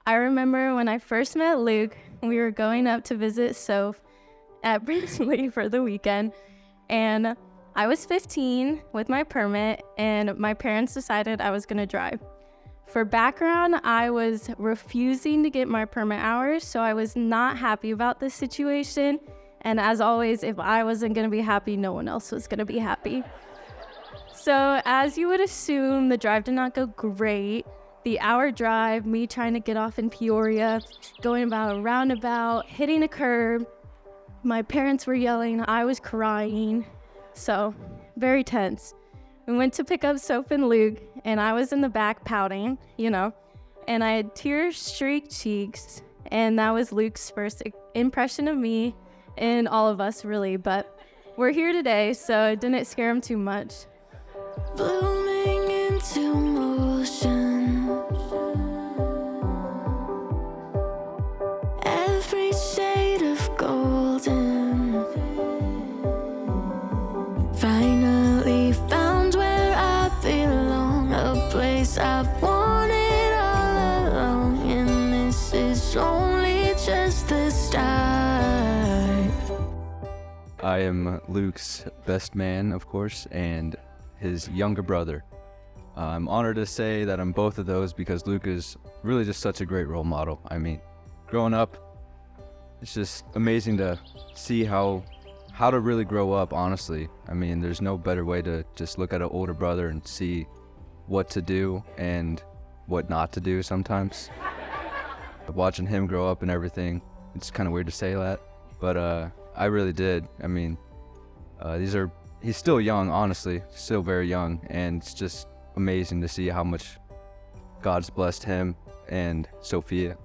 I remember when I first met Luke, we were going up to visit Soph at Brinsley for the weekend, and I was 15 with my permit, and my parents decided I was going to drive. For background, I was refusing to get my permit hours, so I was not happy about this situation. And as always, if I wasn't going to be happy, no one else was going to be happy. So as you would assume, the drive did not go great. The hour drive, me trying to get off in Peoria, going about a roundabout, hitting a curb. My parents were yelling, I was crying. So very tense. We went to pick up Sophia and Luke, and I was in the back pouting, and I had tear-streaked cheeks, and that was Luke's first impression of me and all of us, really. But we're here today, so it didn't scare him too much. Blooming into motion, every shade of golden, finally found where I belong, a place I've wanted all along, and this is only just the start. I am Luke's best man, of course, and his younger brother. I'm honored to say that I'm both of those because Luke is really just such a great role model. I mean, growing up, it's just amazing to see how to really grow up, honestly. I mean, there's no better way to just look at an older brother and see what to do and what not to do sometimes. Watching him grow up and everything, it's kind of weird to say that, but I really did. I mean, he's still young, honestly, still very young, and it's just amazing to see how much God's blessed him and Sophia,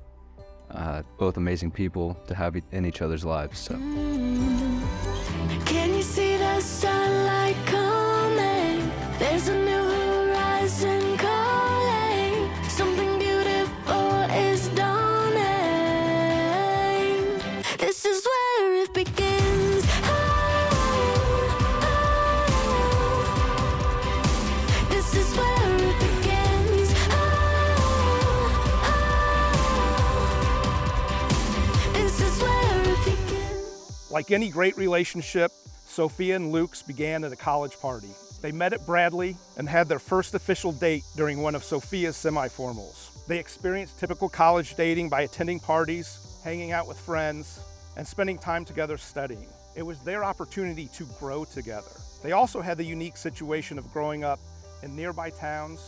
both amazing people to have in each other's lives. So. Can you see the sunlight coming? There's a new horizon calling. Something beautiful is dawning. This is where it begins. This is where it begins. This is where it begins. Like any great relationship, Sophia and Luke's began at a college party. They met at Bradley and had their first official date during one of Sophia's semi-formals. They experienced typical college dating by attending parties, hanging out with friends, and spending time together studying. It was their opportunity to grow together. They also had the unique situation of growing up in nearby towns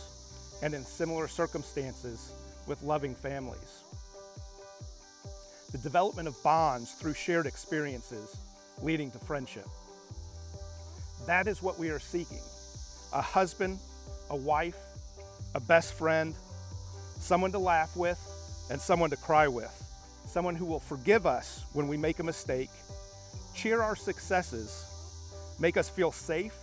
and in similar circumstances with loving families. The development of bonds through shared experiences leading to friendship. That is what we are seeking. A husband, a wife, a best friend, someone to laugh with and someone to cry with. Someone who will forgive us when we make a mistake, cheer our successes, make us feel safe,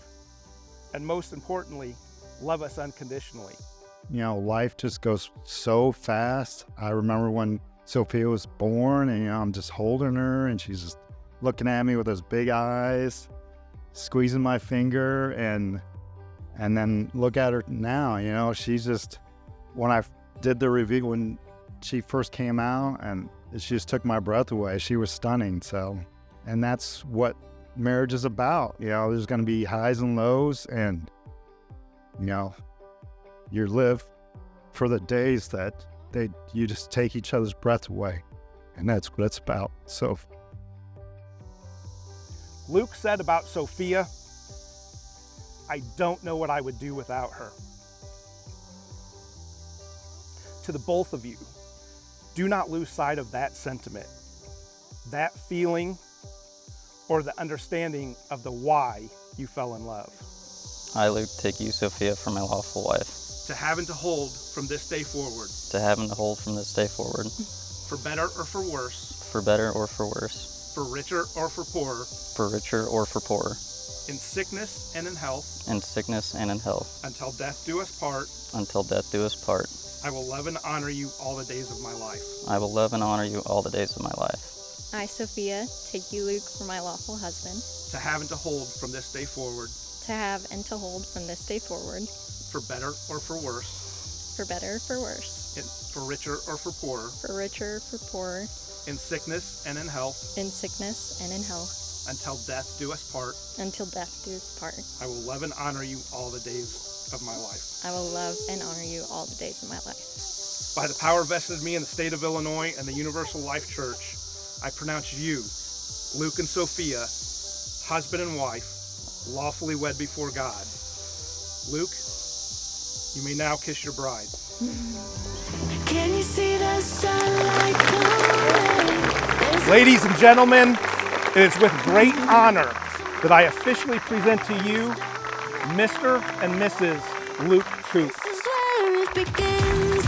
and most importantly, love us unconditionally. Life just goes so fast. I remember when Sophia was born and, I'm just holding her and she's just looking at me with those big eyes, squeezing my finger, and then look at her now, she's just, when I did the review, when she first came out, and she just took my breath away. She was stunning. So, and that's what marriage is about. There's going to be highs and lows, and, you live for the days that you just take each other's breath away. And that's what it's about. So Luke said about Sophia, I don't know what I would do without her. To the both of you, do not lose sight of that sentiment, that feeling, or the understanding of the why you fell in love. I, Luke, take you, Sophia, for my lawful wife. To have and to hold from this day forward. To have and to hold from this day forward. For better or for worse. For better or for worse. For richer or for poorer. For richer or for poorer. In sickness and in health. In sickness and in health. Until death do us part. Until death do us part. I will love and honor you all the days of my life. I will love and honor you all the days of my life. I, Sophia, take you, Luke, for my lawful husband. To have and to hold from this day forward. To have and to hold from this day forward. For better or for worse. For better or for worse. for richer or for poorer, for richer, for poorer, in sickness and in health, in sickness and in health, until death do us part. until death do us part. I will love and honor you all the days of my life. I will love and honor you all the days of my life. By the power vested in me in the state of Illinois and the Universal Life Church, I pronounce you, Luke and Sophia, husband and wife, lawfully wed before God. Luke, you may now kiss your bride. Can you see the sunlight coming? Ladies and gentlemen, it is with great honor that I officially present to you Mr. and Mrs. Luke Coop. This is where it begins.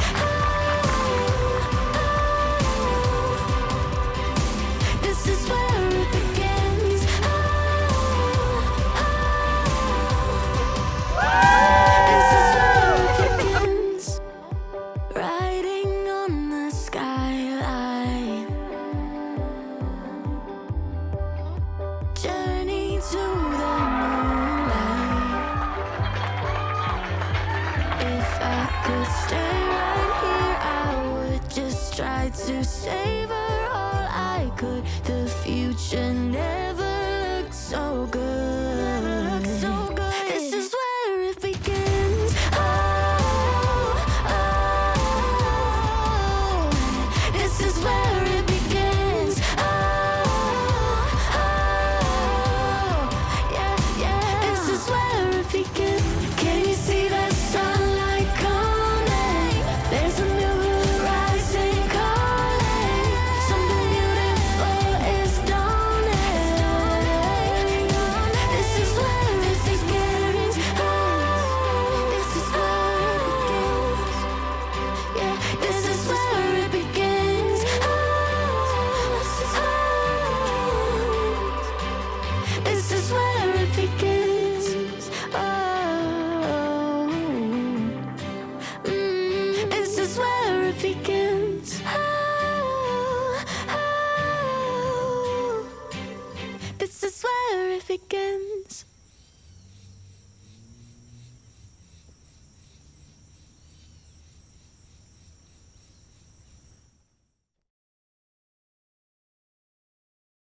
This is where it begins. This is where it begins. Riding on the skyline. Journey to the moonlight. If I could stay right here, I would just try to savor all I could. The future never looked so good. Never looked so good. This is where it begins. This is where it begins. Yeah. This is where it begins. Can you see the sunlight coming? There's a new horizon calling. Something beautiful is dawning. This is where it begins. This is where it begins. Yeah, this is where it begins. This is where it begins. This is where it begins. This is where it begins.